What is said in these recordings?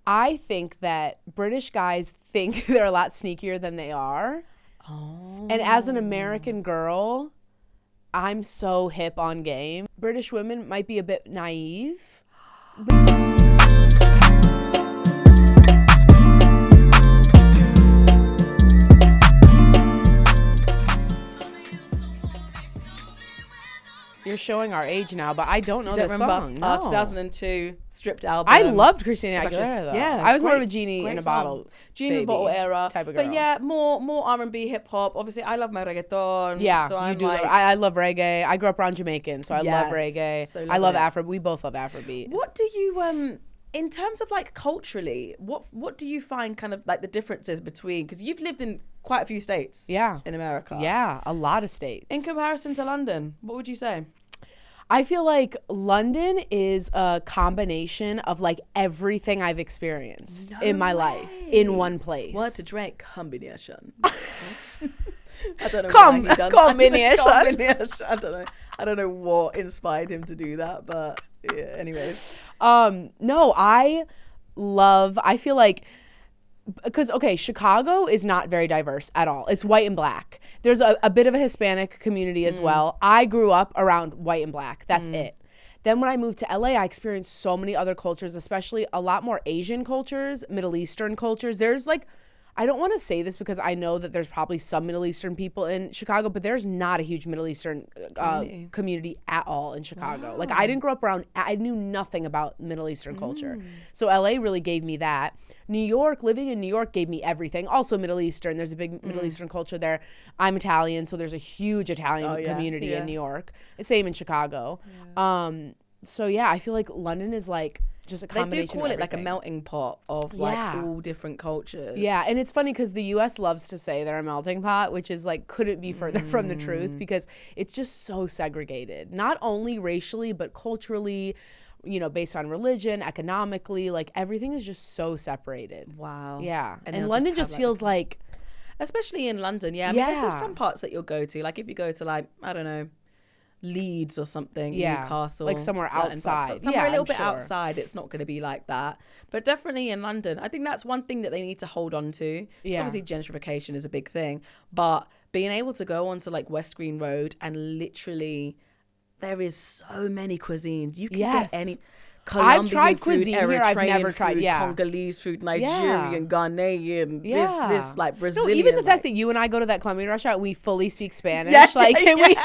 I think that British guys think they're a lot sneakier than they are. Oh. And as an American girl, I'm so hip on game. British women might be a bit naive. You're showing our age now, but I don't know this song. No. 2002 stripped album. I loved Christina Aguilera though. Yeah, I was more of a genie in a bottle. Genie in a bottle era type of girl. But yeah, more R&B, hip hop. Obviously, I love my reggaeton. Yeah, so you do. I love reggae. I grew up around Jamaican, so I love reggae. So I love Afro. We both love Afrobeat. What do you in terms of like culturally, what do you find kind of like the differences between, because you've lived in quite a few states in America. Yeah, a lot of states. In comparison to London, what would you say? I feel like London is a combination of like everything I've experienced in my life in one place. What a Drake combination. I don't know combination. I don't know what inspired him to do that, but yeah, anyways. No, I feel like, because Chicago is not very diverse at all. It's white and black. There's a bit of a Hispanic community as well. I grew up around white and black. That's it. Then when I moved to LA, I experienced so many other cultures, especially a lot more Asian cultures, Middle Eastern cultures. There's like, I don't want to say this because I know that there's probably some Middle Eastern people in Chicago, but there's not a huge Middle Eastern community at all in Chicago. Wow. Like I didn't grow up around, I knew nothing about Middle Eastern culture. So LA really gave me that. New York, living in New York gave me everything. Also Middle Eastern, there's a big Middle Eastern culture there. I'm Italian, so there's a huge Italian community in New York. Same in Chicago. Yeah. So yeah, I feel like London is like, just a combination. They do call it like a melting pot of like all different cultures. Yeah, and it's funny because the U.S. loves to say they're a melting pot, which is like couldn't be further from the truth, because it's just so segregated, not only racially but culturally, you know, based on religion, economically, like everything is just so separated. Wow. Yeah, and London just feels like, especially in London. Yeah, I mean, there's some parts that you'll go to, like if you go to like, I don't know, Leeds or something, Newcastle, like somewhere outside, somewhere a little bit outside, it's not going to be like that. But definitely in London, I think that's one thing that they need to hold on to. So obviously gentrification is a big thing, but being able to go onto like West Green Road and literally there is so many cuisines. You can get any Colombian I've tried food, cuisine Eritrean here. I've never food, tried. Congolese food, Nigerian, Ghanaian, this like Brazilian. No, even the fact that you and I go to that Colombian restaurant, we fully speak Spanish. We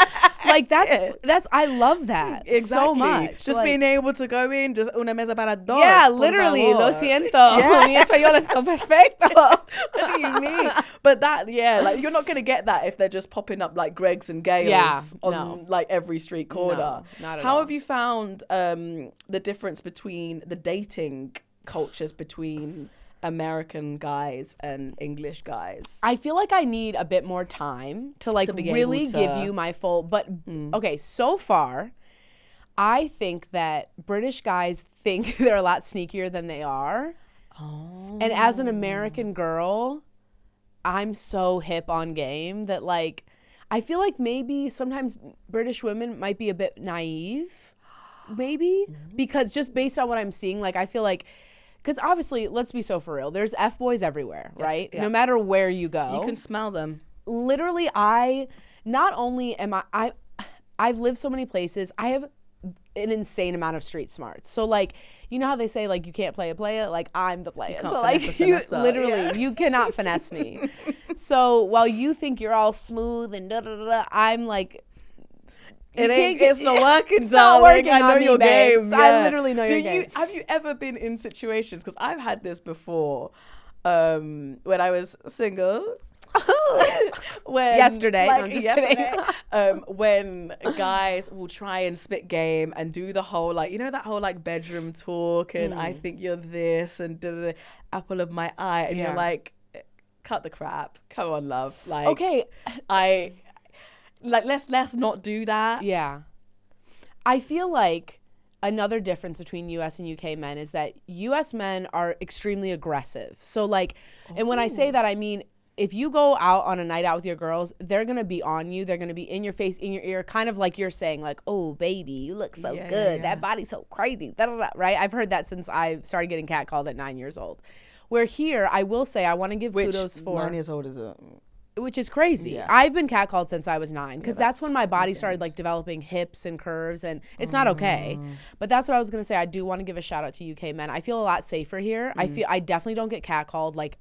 like that's I love that so much. Just like, being able to go in, just una mesa para dos. Yeah, literally. Lo siento. Mi español está perfecto. What do you mean? But that, like you're not gonna get that if they're just popping up like Greg's and Gales on like every street corner. No, not at How all. have you found the difference between the dating cultures between American guys and English guys? I feel like I need a bit more time to like really give you my full, but okay, so far I think that British guys think they're a lot sneakier than they are. Oh. And as an American girl, I'm so hip on game that like I feel like maybe sometimes British women might be a bit naive. Maybe because just based on what I'm seeing, like I feel like, because obviously, let's be so for real, there's F-boys everywhere, right? Yeah. No matter where you go. You can smell them. Literally, not only am I've lived so many places, I have an insane amount of street smarts. So like, you know how they say like you can't play a player? Like I'm the player. So like you literally, you cannot finesse me. So while you think you're all smooth and da-da-da-da, I'm like, it's not working, darling. I know your game. Yeah. I literally know your game. Have you ever been in situations, because I've had this before, when I was single. Yesterday, like, no, I'm just kidding. When guys will try and spit game and do the whole like, you know, that whole like bedroom talk and I think you're this and da-da-da, apple of my eye, and you're like, cut the crap, come on love, like okay, like let's not do that. Yeah. I feel like another difference between US and UK men is that US men are extremely aggressive. So like, and when I say that, I mean if you go out on a night out with your girls, they're going to be on you. They're going to be in your face, in your ear, kind of like you're saying, like, oh, baby, you look so good. That body's so crazy. Right? I've heard that since I started getting catcalled at 9 years old. Where here, I will say, I want to give kudos for... 9 years old is it? Which is crazy. Yeah. I've been catcalled since I was 9 because that's when my body started like developing hips and curves, and it's not okay. But that's what I was going to say. I do want to give a shout out to UK men. I feel a lot safer here. I definitely don't get catcalled like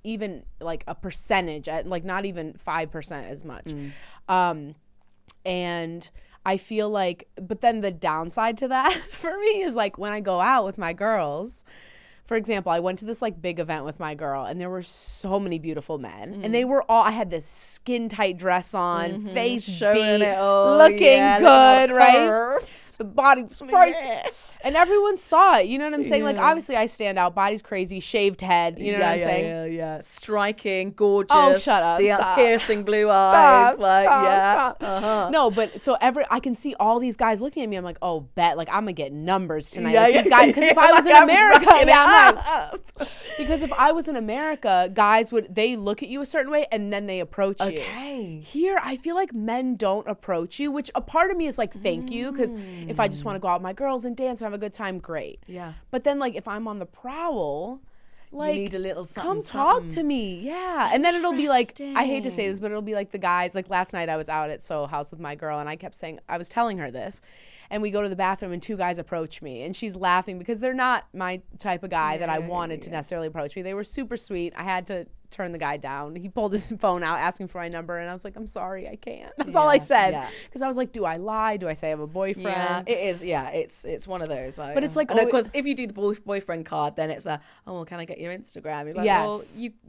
even like a percentage, at like not even 5% as much. And I feel like, but then the downside to that for me is like when I go out with my girls. For example, I went to this like big event with my girl and there were so many beautiful men and they were all, I had this skin tight dress on, face beat, looking good, right? The body was crazy. And everyone saw it, you know what I'm saying? Like obviously I stand out, body's crazy, shaved head, you know what I'm saying? Yeah. Striking, gorgeous. Oh, shut up. The piercing blue eyes. No, but so I can see all these guys looking at me. I'm like, oh, bet, like I'm gonna get numbers tonight. Because if I was in America, because if I was in America, guys they look at you a certain way and then they approach you. Okay. Here, I feel like men don't approach you, which a part of me is like, thank you, because if I just want to go out with my girls and dance and have a good time, great. Yeah. But then like if I'm on the prowl, like, you need a little something. Come talk to me. Yeah. And then it'll be like, I hate to say this, but it'll be like the guys, like last night I was out at Soho House with my girl and I kept saying, I was telling her this, and we go to the bathroom and 2 guys approach me and she's laughing because they're not my type of guy that I wanted to necessarily approach me. They were super sweet. I had to turn the guy down. He pulled his phone out asking for my number and I was like, I'm sorry, I can't. That's all I said. Because I was like, do I lie? Do I say I have a boyfriend? Yeah, it is. Yeah, it's one of those. Like, but it's like, because if you do the boyfriend card, then it's a, oh, well, can I get your Instagram? You're like, well,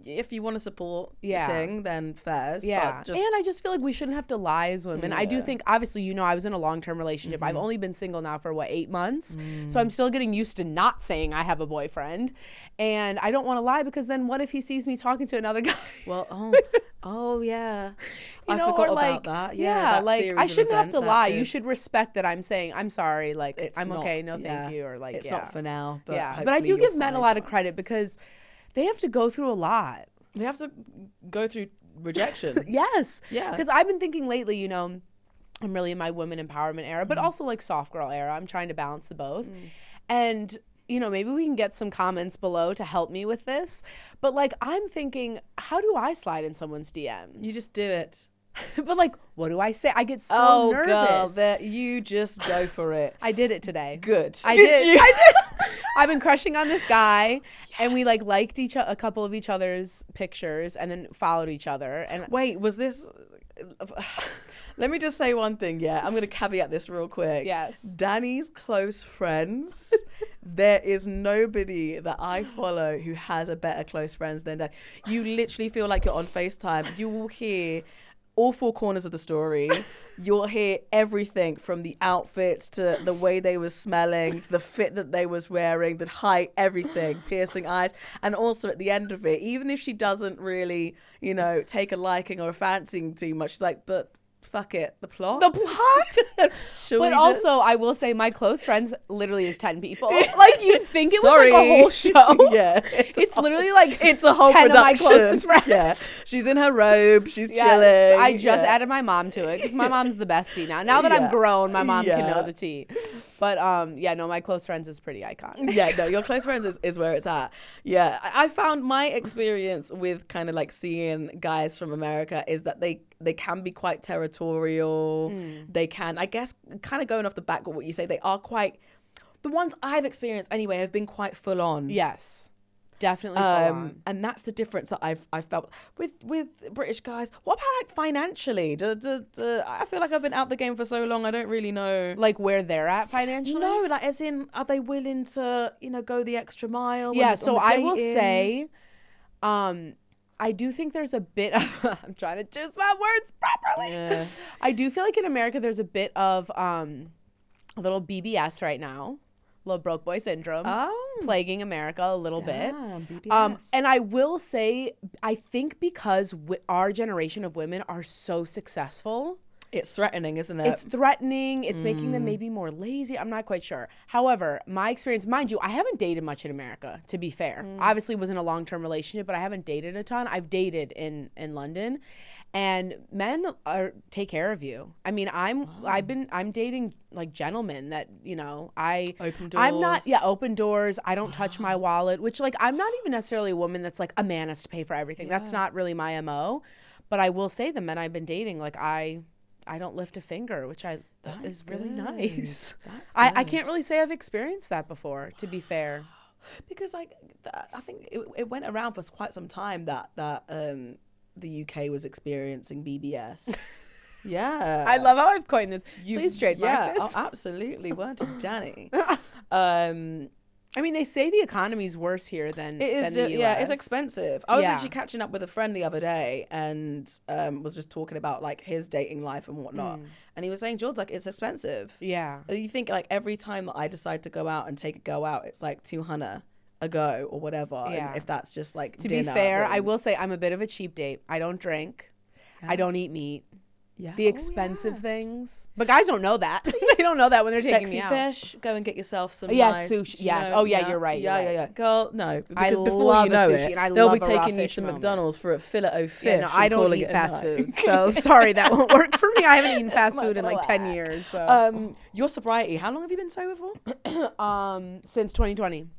if you want to support the thing, then fairs. Yeah. And I just feel like we shouldn't have to lie as women. I do think, obviously, you know, I was in a long-term relationship. I've only been single now for 8 months. So I'm still getting used to not saying I have a boyfriend. And I don't want to lie because then what if he sees me talking to another guy? Well, yeah. I forgot about that. Yeah, like I shouldn't have to lie. You should respect that I'm saying, I'm sorry, like I'm okay, no thank you, or like it's not for now. But but I do give men a lot of credit because they have to go through a lot. They have to go through rejection. Yes. Yeah. Because I've been thinking lately, you know, I'm really in my women empowerment era, but also like soft girl era. I'm trying to balance the both. And you know, maybe we can get some comments below to help me with this. But like, I'm thinking, how do I slide in someone's DMs? You just do it. But like, what do I say? I get so nervous. Girl, you just go for it. I did it today. Good. I did. I've been crushing on this guy, and we like liked a couple of each other's pictures, and then followed each other. And wait, was this? Let me just say one thing. Yeah, I'm gonna caveat this real quick. Yes. Dani's close friends. There is nobody that I follow who has a better close friends than Dani. You literally feel like you're on FaceTime. You will hear all 4 corners of the story. You'll hear everything from the outfits to the way they were smelling, to the fit that they was wearing, the height, everything, piercing eyes. And also at the end of it, even if she doesn't really, you know, take a liking or a fancying too much, she's like, but fuck it, the plot. But also, I will say my close friends literally is 10 people. Like, you'd think it was like a whole show. Yeah. It's literally like it's a whole 10 production. Of my closest friends. Yeah. She's in her robe. She's chilling. I just added my mom to it because my mom's the bestie now. Now that I'm grown, my mom can know the tea. But no, my close friends is pretty iconic. Yeah, no, your close friends is where it's at. Yeah, I found my experience with kind of like seeing guys from America is that they can be quite territorial. They can, I guess, kind of going off the back of what you say, they are quite, the ones I've experienced anyway have been quite full on. Yes. Definitely full on. And that's the difference that I've felt with British guys. What about like financially? I feel like I've been out the game for so long, I don't really know. Like where they're at financially? No, like as in, are they willing to, you know, go the extra mile? Yeah, so I will say, I do think there's a bit of, I'm trying to choose my words properly. Yeah. I do feel like in America there's a bit of a little BBS right now. Little broke boy syndrome plaguing America a little bit. And I will say, I think because our generation of women are so successful. It's threatening, isn't it? It's threatening. It's making them maybe more lazy. I'm not quite sure. However, my experience, mind you, I haven't dated much in America, to be fair. Obviously, was in a long-term relationship, but I haven't dated a ton. I've dated in London, and men take care of you. I mean, I'm dating like gentlemen that, you know, Open doors. I'm not, open doors. I don't touch my wallet, which, like, I'm not even necessarily a woman that's like, a man has to pay for everything. That's not really my MO. But I will say the men I've been dating, like, I don't lift a finger, which is really nice. That's I can't really say I've experienced that before, to be fair. Because I think it went around for quite some time that the UK was experiencing BBS. Yeah. I love how I've coined this. Please trademark this. Oh, absolutely. Weren't it, Danny? I mean, they say the economy's worse here than the US. Yeah, it's expensive. I was actually catching up with a friend the other day and was just talking about like his dating life and whatnot. And he was saying, Jourd's like, it's expensive. Yeah. You think like every time that I decide to go out and take a go out, it's like $200 a go or whatever. Yeah. And if that's just like to dinner, be fair, then... I will say I'm a bit of a cheap date. I don't drink. I don't eat meat. Yeah. The expensive things. But guys don't know that. They don't know that when they're taking me out. Sexy fish, go and get yourself some nice, sushi. Yes. Oh, yeah, you're right. Yeah. Girl, no. Because I before love you know sushi, it, and I they'll love be a raw taking you fish to moment. McDonald's for a fillet o' fish. Yeah, no, I don't eat fast food. So sorry, that won't work for me. I haven't eaten fast food in like 10 years. So. Your sobriety, how long have you been sober for? Since 2020.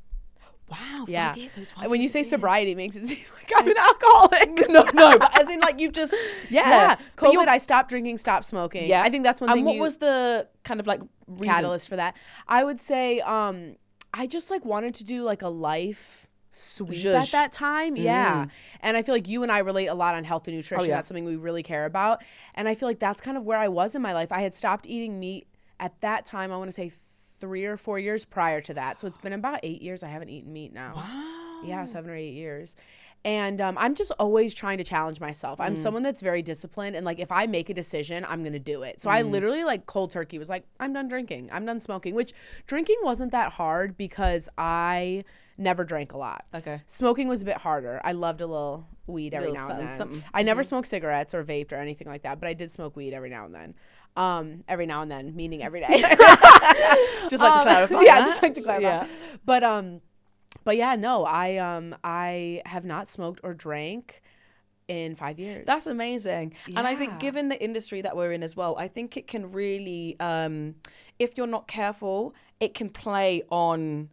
Wow, 5 years. So it's 5 When you years say a year. sobriety, it makes it seem like I'm an alcoholic. no, but as in like you've just COVID, I stopped drinking, stopped smoking. I think that's one thing. And what was the kind of like reason? Catalyst for that? I would say I just like wanted to do like a life sweep at that time. Yeah. And I feel like you and I relate a lot on health and nutrition. That's something we really care about. And I feel like that's kind of where I was in my life. I had stopped eating meat at that time. I want to say 3 or 4 years prior to that. So it's been about 8 years I haven't eaten meat now. Wow. Yeah, 7 or 8 years. And I'm just always trying to challenge myself. I'm someone that's very disciplined. And like, if I make a decision, I'm going to do it. So I literally like cold turkey was like, I'm done drinking. I'm done smoking, which drinking wasn't that hard because I never drank a lot. Okay. Smoking was a bit harder. I loved a little weed every now and then. I never smoked cigarettes or vaped or anything like that, but I did smoke weed every now and then. Every now and then, meaning every day. Just like to clarify. Yeah, just like to clarify. Yeah. But yeah, no, I have not smoked or drank in 5 years. That's amazing. Yeah. And I think given the industry that we're in as well, I think it can really, if you're not careful, it can play on,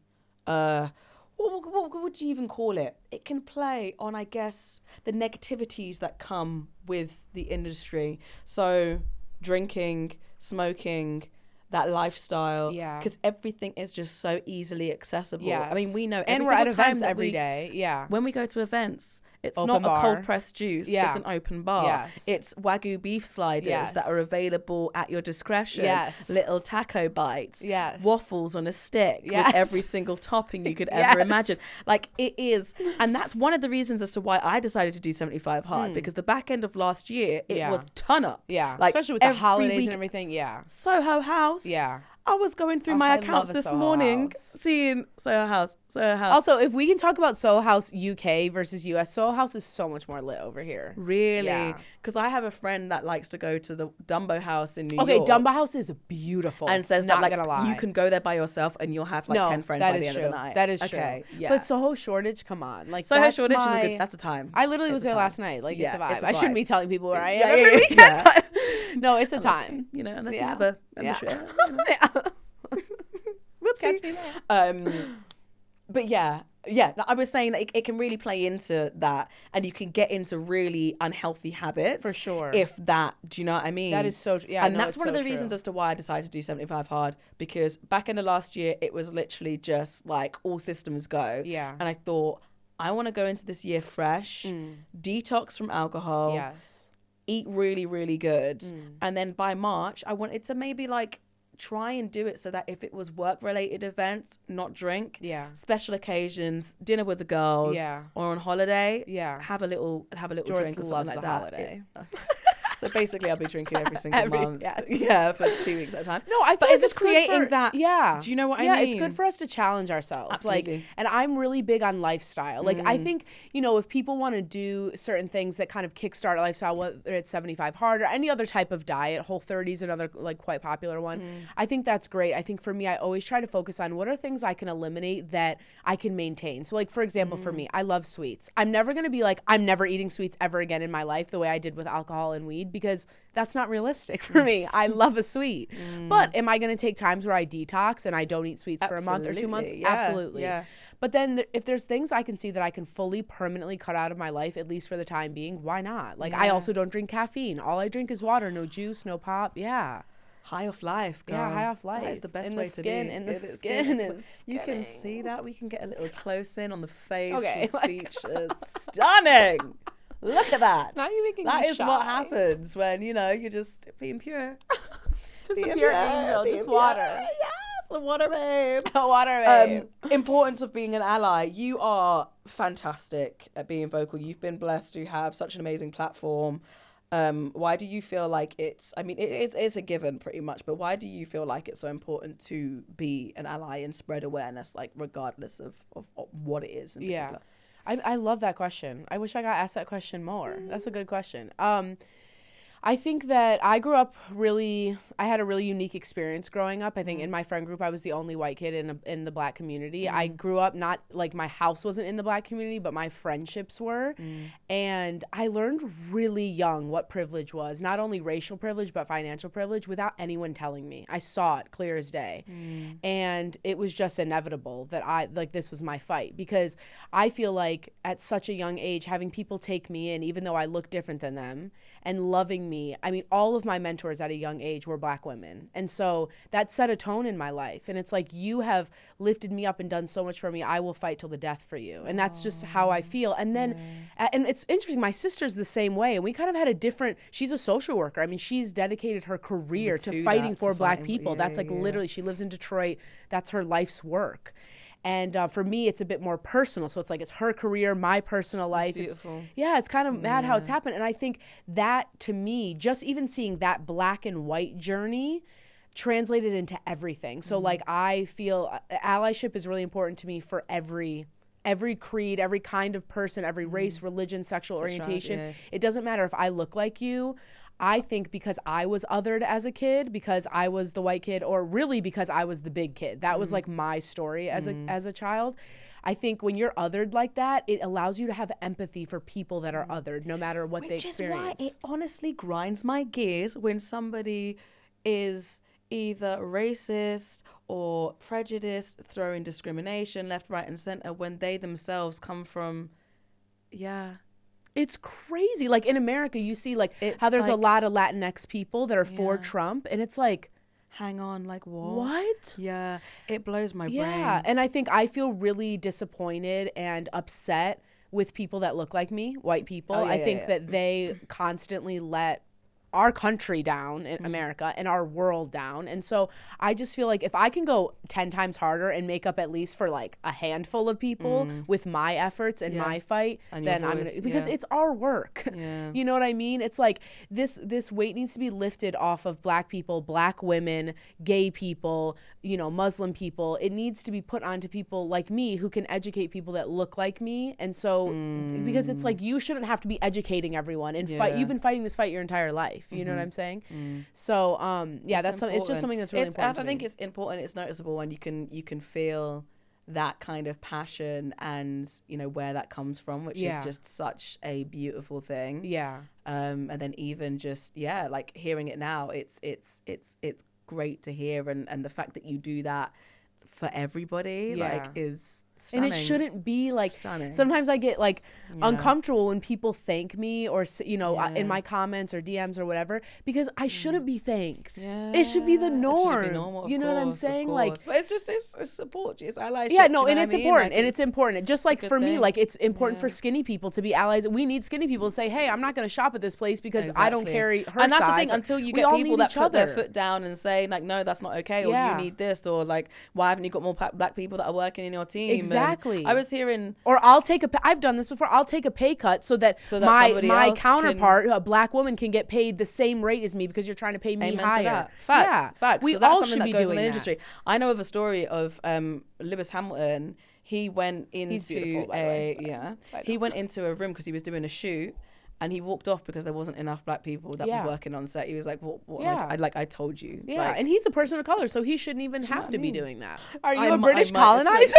what would you even call it? It can play on, I guess, the negativities that come with the industry. So drinking, smoking, that lifestyle, because everything is just so easily accessible. Yes. I mean, we know and we're at events every day. Yeah, when we go to events, it's open not bar. a cold pressed juice. It's an open bar. Yes. It's Wagyu beef sliders that are available at your discretion. Yes. Little taco bites. Yes. Waffles on a stick with every single topping you could Yes. ever imagine. Like it is, and that's one of the reasons as to why I decided to do 75 hard, because the back end of last year it was ton up. Yeah, like especially with the holidays and everything. Yeah. Soho House. Yeah. I was going through my accounts this morning, seeing Soho House. Also, if we can talk about Soho House UK versus US, Soho House is so much more lit over here. Really? Because I have a friend that likes to go to the Dumbo House in New York. Okay, Dumbo House is beautiful. And says not that gonna lie. you can go there by yourself and you'll have like 10 friends by the end of the night. That is okay, true. Yeah. But Soho Shortage, come on. Like Soho Shortage is a good, that's a time. I literally was there last night. Like it's a vibe. It's a I shouldn't vibe. be telling people where I am every weekend, but no, it's a time. You know, unless you have a membership. Catch me there. But yeah, I was saying that it can really play into that, and you can get into really unhealthy habits for sure. If that, do you know what I mean? That is so, yeah. And that's one of the reasons as to why I decided to do 75 hard, because back in the last year, it was literally just like all systems go. Yeah. And I thought, I want to go into this year fresh, detox from alcohol. Yes. Eat really, really good. And then by March, I wanted to maybe like try and do it so that if it was work-related events, not drink. Yeah. Special occasions, dinner with the girls. Yeah. Or on holiday. Yeah. Have a little Jourd's drink or something loves like a that. holiday. So basically, I'll be drinking every single month. Yes. Yeah, for 2 weeks at a time. No, I feel but like it's just creating that. Yeah. Do you know what I mean? mean? Yeah, it's good for us to challenge ourselves. Absolutely. Like, and I'm really big on lifestyle. Like, I think, you know, if people want to do certain things that kind of kickstart a lifestyle, whether it's 75 Hard or any other type of diet, Whole30 is another like quite popular one. I think that's great. I think for me, I always try to focus on what are things I can eliminate that I can maintain. So like, for example, for me, I love sweets. I'm never going to be like, I'm never eating sweets ever again in my life the way I did with alcohol and weed, because that's not realistic for me. I love a sweet. But am I going to take times where I detox and I don't eat sweets for a month or 2 months? Yeah, Absolutely. Yeah. But then if there's things I can see that I can fully permanently cut out of my life, at least for the time being, why not? Like, I also don't drink caffeine. All I drink is water, no juice, no pop. Yeah. High off life, girl. Yeah, high off life. That is the best in way the to skin, be. in the skin is You can see that. We can get a little close in on the facial Okay, features. Stunning. Look at that. Now you're making That me is shy. what happens when, you know, you're just being pure. Just Being a pure pure, angel, being just pure. water. Yes, the water babe. Water, babe. Importance of being an ally. You are fantastic at being vocal. You've been blessed to have such an amazing platform. Why do you feel like it's a given pretty much, but why do you feel like it's so important to be an ally and spread awareness, like regardless of what it is in particular? I love that question. I wish I got asked that question more. That's a good question. I think that I had a really unique experience growing up. I think in my friend group, I was the only white kid in the Black community. I grew up, not like my house wasn't in the Black community, but my friendships were. And I learned really young what privilege was, not only racial privilege, but financial privilege, without anyone telling me. I saw it clear as day. And it was just inevitable that this was my fight, because I feel like at such a young age, having people take me in, even though I look different than them, and loving me. I mean, all of my mentors at a young age were Black women. And so that set a tone in my life. And it's like, you have lifted me up and done so much for me. I will fight till the death for you. And that's just how I feel. And then, and it's interesting, my sister's the same way. And we kind of had she's a social worker. I mean, she's dedicated her career to fighting for Black people. That's like literally, she lives in Detroit. That's her life's work. And for me, it's a bit more personal. So it's like, it's her career, my personal life. It's beautiful. It's kind of mad how it's happened. And I think that, to me, just even seeing that Black and white journey translated into everything. So like, I feel allyship is really important to me for every creed, every kind of person, every race, religion, sexual orientation. It doesn't matter if I look like you. I think because I was othered as a kid, because I was the white kid, or really because I was the big kid. That was like my story as a child. I think when you're othered like that, it allows you to have empathy for people that are othered, no matter what they experience. Which is why it honestly grinds my gears when somebody is either racist or prejudiced, throwing discrimination left, right, and center, when they themselves come from, It's crazy. Like in America, you see like how there's a lot of Latinx people that are for Trump, and it's like, hang on, like what? What? Yeah, it blows my brain. Yeah, and I think I feel really disappointed and upset with people that look like me, white people. I think that they constantly let our country down in America and our world down. And so I just feel like if I can go 10 times harder and make up at least for like a handful of people with my efforts and my fight, and then I'm gonna, because it's our work. You know what I mean? It's like this weight needs to be lifted off of Black people, Black women, gay people, you know, Muslim people. It needs to be put onto people like me who can educate people that look like me. And so because it's like, you shouldn't have to be educating everyone and fight. You've been fighting this fight your entire life. You know what I'm saying? So it's just something that's really important to me. I think it's important. It's noticeable when you can feel that kind of passion and, you know, where that comes from, which is just such a beautiful thing. And then even just like hearing it now, it's great to hear, and the fact that you do that for everybody like is stunning. And it shouldn't be like sometimes I get like uncomfortable when people thank me or, you know, in my comments or DMs or whatever, because I shouldn't be thanked. It should be the norm. Be normal, you know what I'm saying? Like, but it's support. It's allyship. And it's important. And it's important. Just like for me, like it's important for skinny people to be allies. We need skinny people to say, hey, I'm not going to shop at this place because I don't carry her size. And that's the thing, until you get people that put their foot down and say like, no, that's not okay, or you need this, or like, why haven't you got more Black people that are working in your team? Exactly. I was hearing, or I've done this before. I'll take a pay cut so that my counterpart, a black woman, can get paid the same rate as me because you're trying to pay me higher. Facts. We that's all something should that be goes doing in the that. industry. I know of a story of Lewis Hamilton. He went into he went into a room because he was doing a shoot. And he walked off because there wasn't enough black people that were working on set. He was like, "What? I told you." Yeah, like, and he's a person of color, so he shouldn't even have to be doing that. Are you a British colonizer?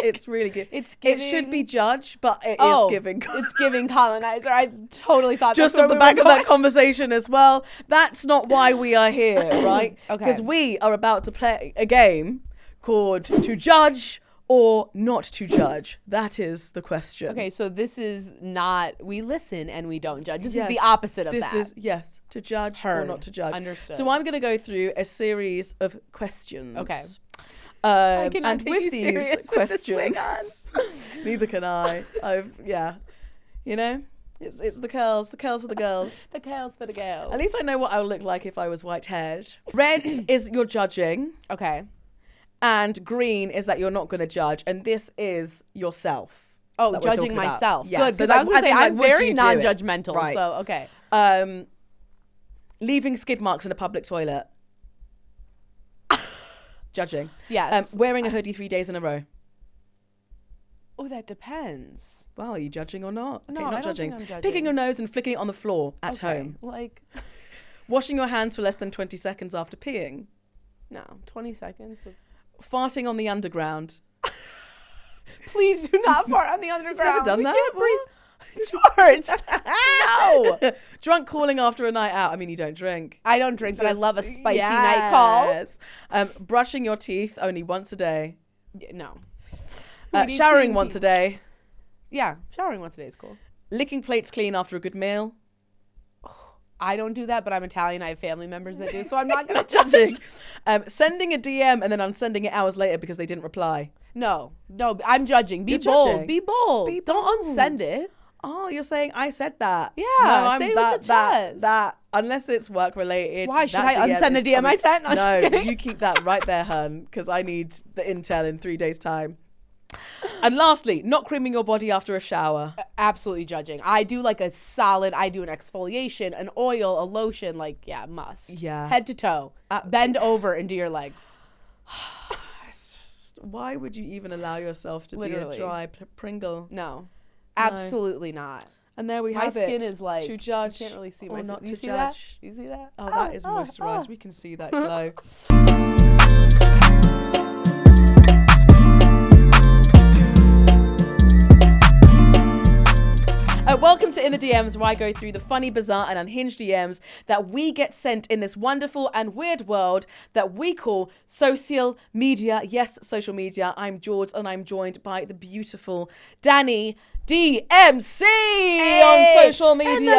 It's really good. It should be judge, but it is giving. It's giving colonizer. I totally thought just off the back of that conversation as well. That's not why we are here, right? Okay. Because we are about to play a game called To Judge or Not to Judge. That is the question. Okay, so this is not, we listen and we don't judge. This is the opposite of that. This is, to judge or not to judge. Understood. So I'm going to go through a series of questions. Okay. I cannot and take with you these serious with this wig questions, neither can I. You know, it's the curls for the girls. The curls for the girls. At least I know what I would look like if I was white-haired. Red is your judging. Okay. And green is that you're not going to judge, and this is yourself. Oh, judging myself. Yeah. Good, because I was going to say, I'm very non-judgmental, right. so okay. Leaving skid marks in a public toilet. Judging. Yes. Wearing a hoodie 3 days in a row. Oh, that depends. Well, are you judging or not? Okay, No, not I don't judging. think I'm judging. Picking your nose and flicking it on the floor at home. Like, Washing your hands for less than 20 seconds after peeing. no, 20 seconds. It's... Farting on the underground. Please do not fart on the underground. Never done that? Jourd. No. Drunk calling after a night out. I mean, you don't drink. I don't drink, but I love a spicy night call. Brushing your teeth only once a day. No. Showering once a day. Yeah, showering once a day is cool. Licking plates clean after a good meal. I don't do that, but I'm Italian. I have family members that do, so I'm not going to Judging. Sending a DM and then unsending it hours later because they didn't reply. No, I'm judging. Be bold. Be bold. Don't unsend it. Oh, you're saying I said that. Yeah, no, I'm say what you chest. That unless it's work related. Why should I unsend the DM I sent? No, just kidding. You keep that right there, hun, because I need the intel in 3 days' time. And lastly, not creaming your body after a shower. Absolutely judging. I do like a solid, I do an exfoliation, an oil, a lotion, like, yeah, must. Yeah. Head to toe. Bend over and do your legs. It's just, why would you even allow yourself to be a dry Pringle? No. Absolutely not. And there we have it. My skin is like, to judge. you can't really see or my not skin. to judge. You see that? Oh, that is moisturized. We can see that glow. Welcome to In the DMs, where I go through the funny, bizarre, and unhinged DMs that we get sent in this wonderful and weird world that we call social media. Yes, social media. I'm Jourd, and I'm joined by the beautiful Dani DMC on social media.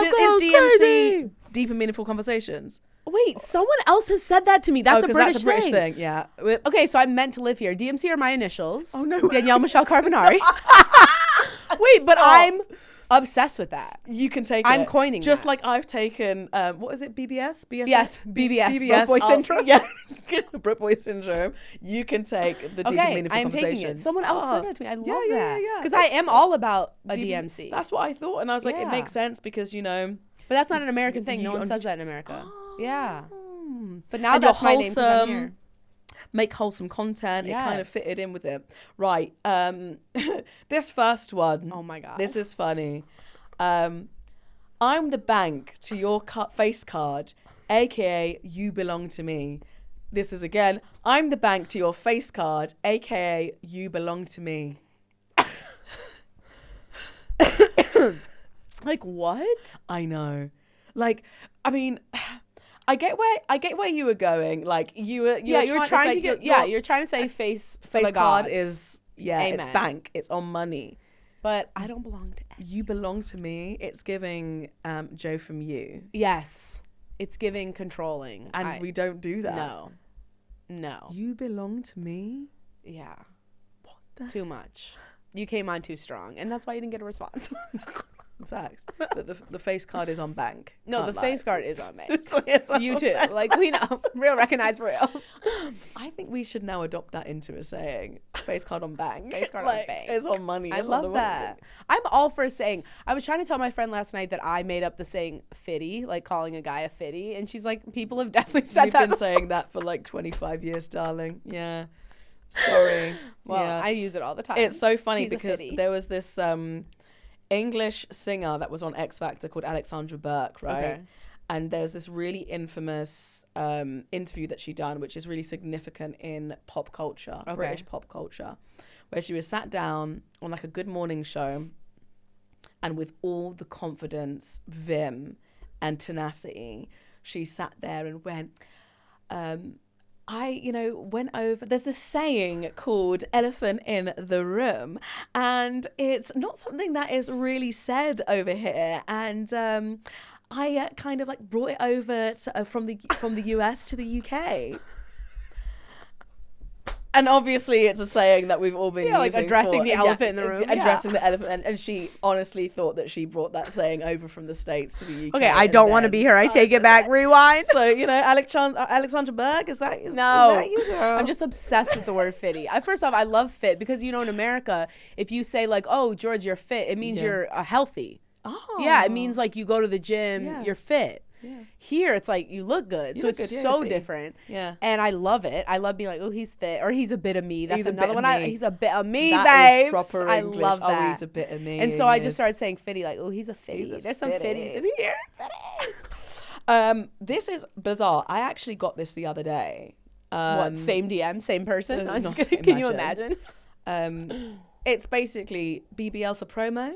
Is DMC crazy. Deep and Meaningful Conversations? Wait, someone else has said that to me. That's a British thing. Yeah. Whoops. Okay, so I'm meant to live here. DMC are my initials. Oh, no. Danielle Michelle Carbonari. Wait, but I'm obsessed with that. You can take I'm it. coining just that. like I've taken what is it, BBS? Yes, BBS. Broke Boy Syndrome. Yeah, Broke Boy Syndrome. You can take the Deep and Meaningful Conversations. Taking it. Someone else said that to me. I love that. Yeah. Because I am all about a DMC. That's what I thought, and I was like, it makes sense because, you know. But that's not an American thing. No one says that in America. Yeah. But now that's my name because I'm here. Make wholesome content. Yes. It kind of fitted in with it. Right. This first one. Oh my God. This is funny. I'm the bank to your face card, aka you belong to me. This is again, I'm the bank to your face card, aka you belong to me. Like what? I know. Like, I mean, I get where you were going. Like you're trying to say face card is it's bank. It's on money. But I don't belong to anyone. You belong to me. It's giving Joe from You. Yes. It's giving controlling. And we don't do that. No. You belong to me? Yeah. What the? Too much. You came on too strong. And that's why you didn't get a response. Facts. But the face card is on bank. No, Can't the lie. face card is on me. It's on You too. bank. Like, we know. Real recognize real. I think we should now adopt that into a saying. Face card on bank. Face card like, on bank. It's on money. I It's on the love that. I'm all for saying. I was trying to tell my friend last night that I made up the saying fitty, like calling a guy a fitty. And she's like, people have definitely said We've that been before. saying that for like 25 years, darling. Yeah. Sorry. Well, yeah. I use it all the time. It's so funny He's a because fitty. there was this English singer that was on X Factor called Alexandra Burke, right? Okay. And there's this really infamous interview that she done, which is really significant in pop culture, Okay. British pop culture, where she was sat down on like a Good Morning show, and with all the confidence, vim, and tenacity, she sat there and went, I, went over, there's this saying called elephant in the room, and it's not something that is really said over here. And I kind of like brought it over to, from the US to the UK. And obviously it's a saying that we've all been using like addressing for, the elephant in the room. Addressing the elephant. And she honestly thought that she brought that saying over from the States to the UK. Okay, I and don't want to then- be her. I take it back. Rewind. So, Alexandra Burke, is that No, you, girl? I'm just obsessed with the word fitty. First off, I love fit because, in America, if you say like, oh, Jourd, you're fit, it means you're healthy. Oh. Yeah, it means like you go to the gym, Yeah. you're fit. Yeah. Here, it's like you look good. So look it's good, yeah, so you're fit. different. Yeah. And I love it. I love being like, oh, he's fit. Or he's a bit of me. That's He's a another bit one. of me. He's a bit of me, That is babes. proper I English. love that. Oh, he's a bit of me. And so I just yes. started saying fitty, like, oh, he's a fitty. He's a There's some fitty. fitties in here. This is bizarre. I actually got this the other day. What, same DM, same person? Let's I'm just not kidding. Can you imagine? It's basically BBL for promo.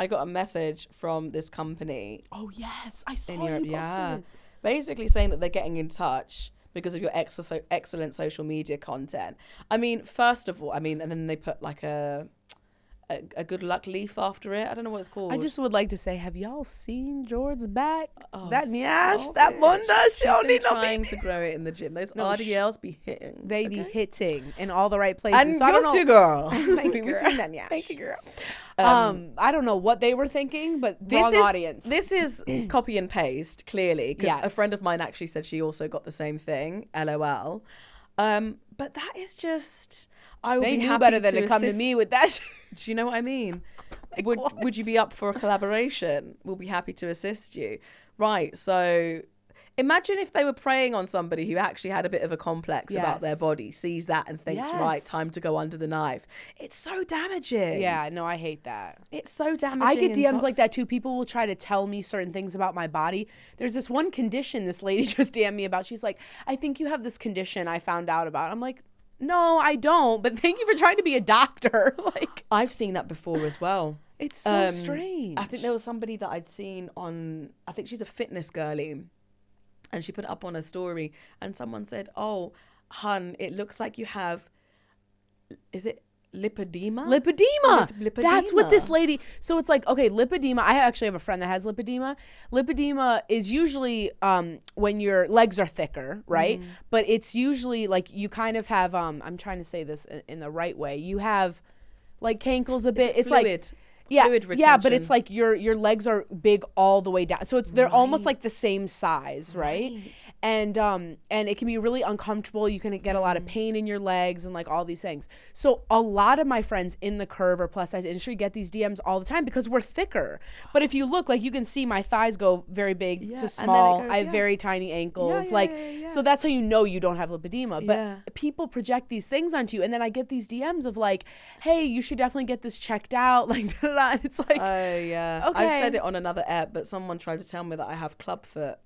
I got a message from this company Oh, yes. I saw in you Europe, posted yeah, this. basically saying that they're getting in touch because of your excellent social media content. I mean, first of all, and then they put like a good luck leaf after it. I don't know what it's called. I just would like to say, have y'all seen Jourd's back? Oh, that nyash, stop that it. bunda, she She's don't been need no trying baby. to grow it in the gym. Those No, RDLs be hitting. They be okay? hitting in all the right places. And so I don't yours know. too, girl. Thank you, We've girl. seen that nyash. Thank you, girl. I don't know what they were thinking, but wrong audience. This is copy and paste, clearly, because a Yes. friend of mine actually said she also got the same thing, LOL. But that is just, I would they be knew happy better than to come to assist- me with that. Do you know what I mean? Like, would what? you be up for a collaboration? We'll be happy to assist you. Right, so imagine if they were preying on somebody who actually had a bit of a complex about their Yes. body, sees that and thinks, right, Yes. time to go under the knife. It's so damaging. Yeah, no, I hate that. It's so damaging. I get and DMs like toxic. that too. People will try to tell me certain things about my body. There's this one condition this lady just DM'd me about. She's like, I think you have this condition I found out about. I'm like, no, I don't. But thank you for trying to be a doctor. Like, I've seen that before as well. it's so strange. I think there was somebody that I'd seen on, I think she's a fitness girly, and she put it up on a story, and someone said, oh, hun, it looks like you have, is it lipedema? Lipedema. That's what this Lipedema. lady. So it's like, okay, lipedema. I actually have a friend that has lipedema. Lipedema is usually when your legs are thicker, right? But it's usually like you kind of have. I'm trying to say this in the right way. You have like cankles a bit. It's fluid. like. Yeah, Fluid yeah, but it's retention. like your legs are big all the way down, so they're almost like the same size, right? And it can be really uncomfortable. You can get a lot of pain in your legs and like all these things. So a lot of my friends in the curve or plus size industry get these DMs all the time because we're thicker. But if you look, like you can see my thighs go very big Yeah, to and then it small. goes, I have yeah. very tiny ankles. Yeah, like yeah. so that's how you know you don't have lipedema. But Yeah. people project these things onto you, and then I get these DMs of like, hey, you should definitely get this checked out. Like and it's like Oh, yeah. Okay. I've said it on another app, but someone tried to tell me that I have club foot.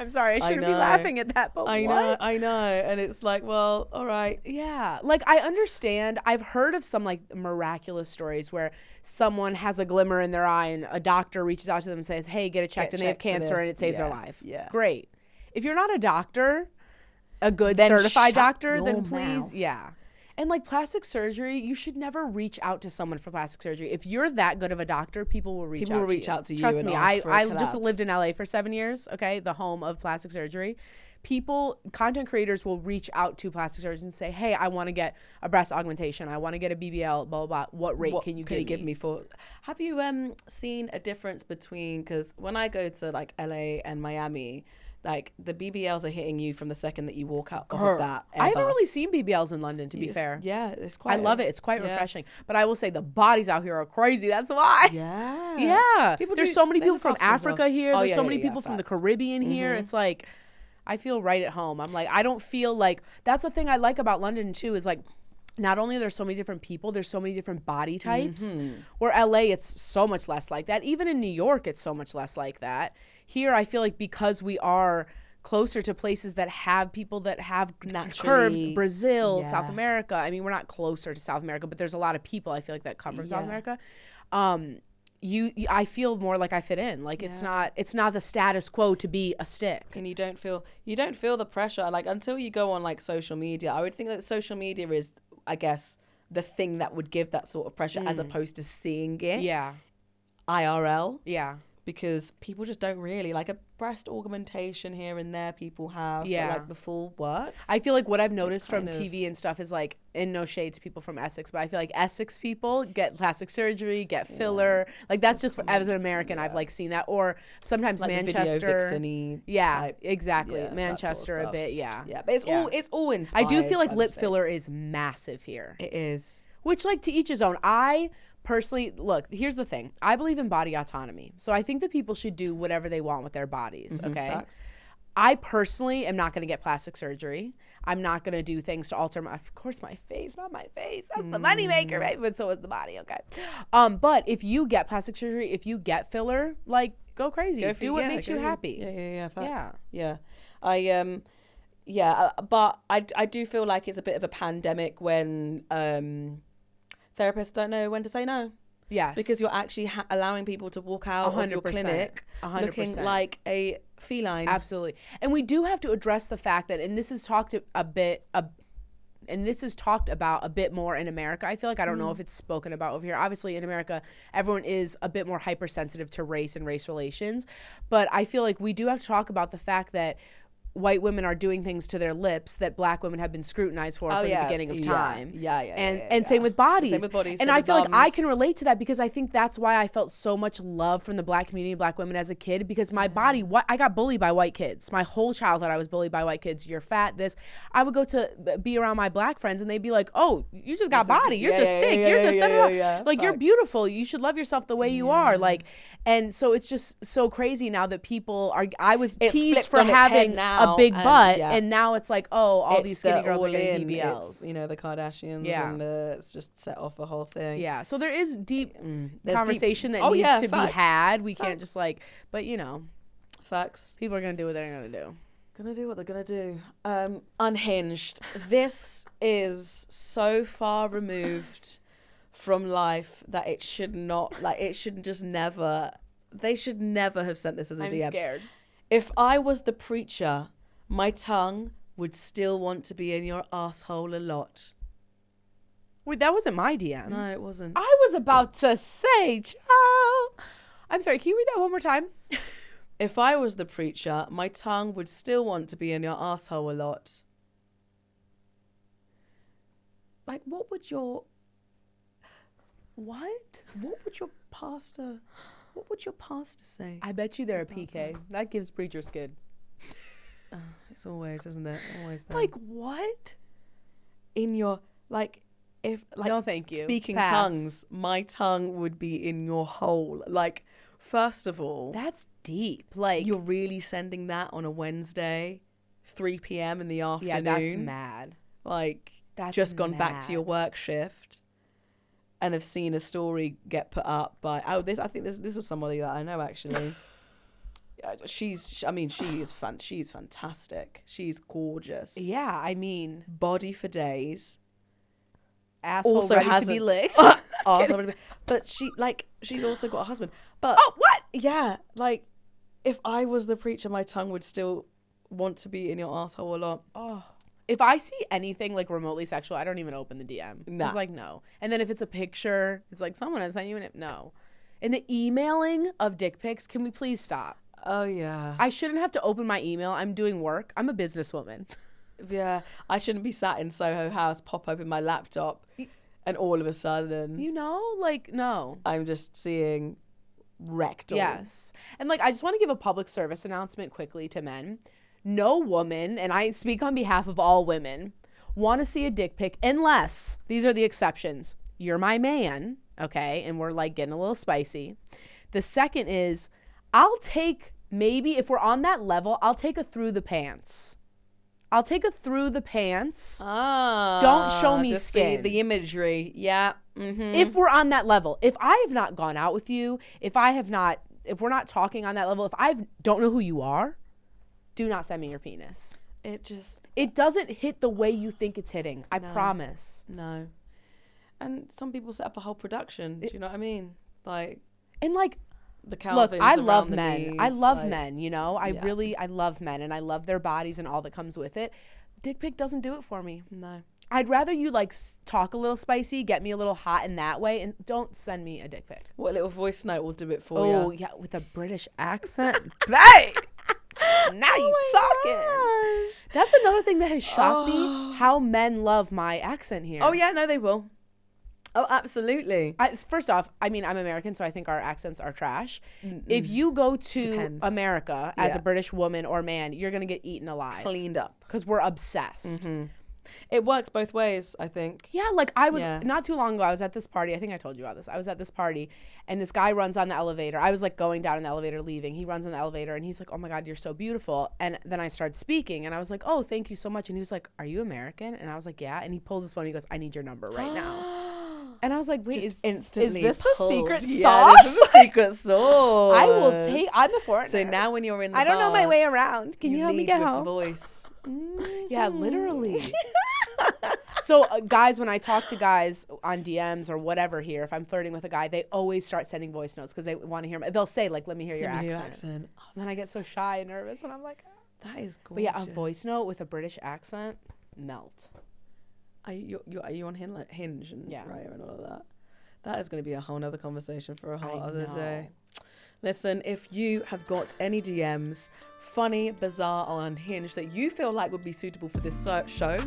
I'm sorry, I shouldn't be know. laughing at that, but I what? know. And it's like, well, all right. Yeah, like I understand. I've heard of some like miraculous stories where someone has a glimmer in their eye and a doctor reaches out to them and says, hey, get it checked, and they have checked for cancer this. and it saves their Yeah, life. yeah. Great. If you're not a doctor, a good Then certified shut doctor, your then please, mouth. yeah. And like plastic surgery, you should never reach out to someone for plastic surgery. If you're that good of a doctor, people will reach People out will to reach you. out to you Trust and me, ask for a I just collab. lived in LA for 7 years, okay, the home of plastic surgery. content creators will reach out to plastic surgeons and say, hey, I want to get a breast augmentation. I want to get a BBL, blah, blah, blah. What rate can you give me for? Have you seen a difference between, because when I go to like LA and Miami, like the BBLs are hitting you from the second that you walk out of that Airbus. I haven't really seen BBLs in London, to be fair. Yeah, it's quite. I love it. It's quite refreshing. But I will say the bodies out here are crazy. That's why. Yeah. There's so many people from Africa here. There's so many people from the Caribbean here. It's like, I feel right at home. I'm like, I don't feel like, that's the thing I like about London too, is like, not only are there so many different people, there's so many different body types. Where LA, it's so much less like that. Even in New York, it's so much less like that. Here, I feel like because we are closer to places that have people that have curves, Brazil, South America. I mean, we're not closer to South America, but there's a lot of people I feel like that come from South America. I feel more like I fit in. Like it's not the status quo to be a stick. And you don't feel the pressure. Like until you go on like social media, I would think that social media is, I guess, the thing that would give that sort of pressure as opposed to seeing it. Yeah. IRL. Yeah. Because people just don't really, like a breast augmentation here and there people have, but like the full works. I feel like what I've noticed from TV and stuff is like, in no shade to people from Essex, but I feel like Essex people get plastic surgery, get filler. Like that's just, as an American, I've like seen that. Or sometimes like Manchester. Type. Exactly. Yeah, Manchester sort of a bit, Yeah, but it's all inspired. I do feel like lip filler is massive here. It is. Which, like, to each his own. I personally, look, here's the thing. I believe in body autonomy. So I think that people should do whatever they want with their bodies, okay? Facts. I personally am not going to get plastic surgery. I'm not going to do things to alter my face, not my face. That's the moneymaker, right? But so is the body, okay? But if you get plastic surgery, if you get filler, like, go crazy. Do what makes you happy. Yeah, facts. Yeah. But I do feel like it's a bit of a pandemic when therapists don't know when to say no. Yes. Because you're actually allowing people to walk out of your clinic 100%. Looking like a feline. Absolutely. And we do have to address the fact that, and this is talked about a bit more in America. I feel like I don't know if it's spoken about over here. Obviously, in America, everyone is a bit more hypersensitive to race and race relations. But I feel like we do have to talk about the fact that white women are doing things to their lips that black women have been scrutinized for the beginning of time. And same with bodies. And I feel like I can relate to that because I think that's why I felt so much love from the black community, black women as a kid, because my body, I got bullied by white kids. My whole childhood I was bullied by white kids. You're fat, this. I would go to be around my black friends and they'd be like, oh, you just got body. You're just thick. You're just like, you're beautiful. You should love yourself the way you are. Like, and so it's just so crazy now that people are, I was teased for having a big butt, and now it's like, oh, all these skinny girls are getting BBLs. You know, the Kardashians, and it's just set off the whole thing. Yeah, so there is deep conversation that needs to be had. We can't just like, but you know, facts. People are gonna do what they're gonna do. Gonna do what they're gonna do. Unhinged. This is so far removed from life that it should not, like, it should just never. They should never have sent this as a DM. I'm scared. If I was the preacher, my tongue would still want to be in your asshole a lot. Wait, that wasn't my DM. No, it wasn't. I was about to say, child. I'm sorry, can you read that one more time? If I was the preacher, my tongue would still want to be in your asshole a lot. Like, what would your pastor say? I bet you they're a PK. That gives preacher skid. It's always, isn't it? Always. There. Like, what? In your, like, if, like, no, thank you. Speaking tongues, my tongue would be in your hole. Like, first of all, that's deep. Like, you're really sending that on a Wednesday, 3 p.m. in the afternoon. Yeah, that's mad. Like, that's just gone back to your work shift and have seen a story get put up by, I think this was somebody that I know, actually. She's fantastic. She's gorgeous. Yeah, I mean, body for days. Asshole also ready to be licked. But she's also got a husband. But oh, what? Yeah, like, if I was the preacher, my tongue would still want to be in your asshole a lot. Oh, if I see anything like remotely sexual, I don't even open the DM. Nah. It's like, no. And then if it's a picture, it's like, someone has sent you no. And the emailing of dick pics, can we please stop? Oh, yeah. I shouldn't have to open my email. I'm doing work. I'm a businesswoman. Yeah. I shouldn't be sat in Soho House, pop open my laptop, and all of a sudden, You know, like, no. I'm just seeing rectal. Yes. And like, I just want to give a public service announcement quickly to men. No woman, and I speak on behalf of all women, want to see a dick pic unless, these are the exceptions, you're my man, okay? And we're like getting a little spicy. The second is, I'll take, maybe if we're on that level, I'll take a through the pants. I'll take a through the pants. Don't show me just skin. See the imagery. Yeah. Mm-hmm. If we're on that level, if I have not gone out with you, if we're not talking on that level, if I don't know who you are, do not send me your penis. It doesn't hit the way you think it's hitting. I promise. No. And some people set up a whole production. Do you know what I mean? Like, and like, the Calvins. Look, I love men. Knees, I love men, you know? I love men, and I love their bodies and all that comes with it. Dick pic doesn't do it for me. No. I'd rather you like talk a little spicy, get me a little hot in that way, and don't send me a dick pic. What little voice note will do it for you? Oh, yeah, with a British accent. Babe! Now you talking. Gosh. That's another thing that has shocked me, how men love my accent here. Oh, yeah, no, they will. Oh, absolutely. First off, I mean, I'm American, so I think our accents are trash. If you go to America as a British woman or man, you're going to get eaten alive. Cleaned up. Because we're obsessed. Mm-hmm. It works both ways, I think. Yeah, like I was, not too long ago, I was at this party. I think I told you about this. I was at this party, and this guy runs on the elevator. I was like going down in the elevator, leaving. He runs on the elevator, and he's like, oh my God, you're so beautiful. And then I started speaking, and I was like, oh, thank you so much. And he was like, are you American? And I was like, yeah. And he pulls his phone, he goes, I need your number right now. And I was like, wait, is this the secret sauce? This is the secret sauce. I'm a foreigner. So now when you're in the I don't know my bus, way around. Can you help me get with home? The voice. Yeah, literally. So guys, when I talk to guys on DMs or whatever here, if I'm flirting with a guy, they always start sending voice notes because they want to hear me. They'll say like, let me hear your accent. And then I get so shy and nervous and I'm like, that is gorgeous. But yeah, a voice note with a British accent, melt. Are you on Hinge and Raya and all of that? That is going to be a whole nother conversation for a whole other day. Listen, if you have got any DMs, funny, bizarre, or unhinged that you feel like would be suitable for this show,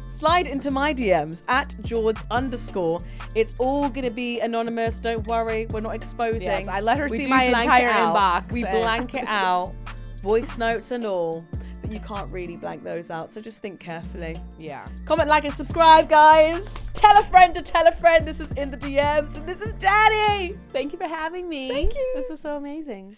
slide into my DMs at Jourd_. It's all going to be anonymous. Don't worry. We're not exposing. Yes, I let her see my entire inbox. We blank it out, voice notes and all. But you can't really blank those out. So just think carefully. Yeah. Comment, like, and subscribe, guys. Tell a friend to tell a friend. This is In the DMs. And this is Dani. Thank you for having me. Thank you. This is so amazing.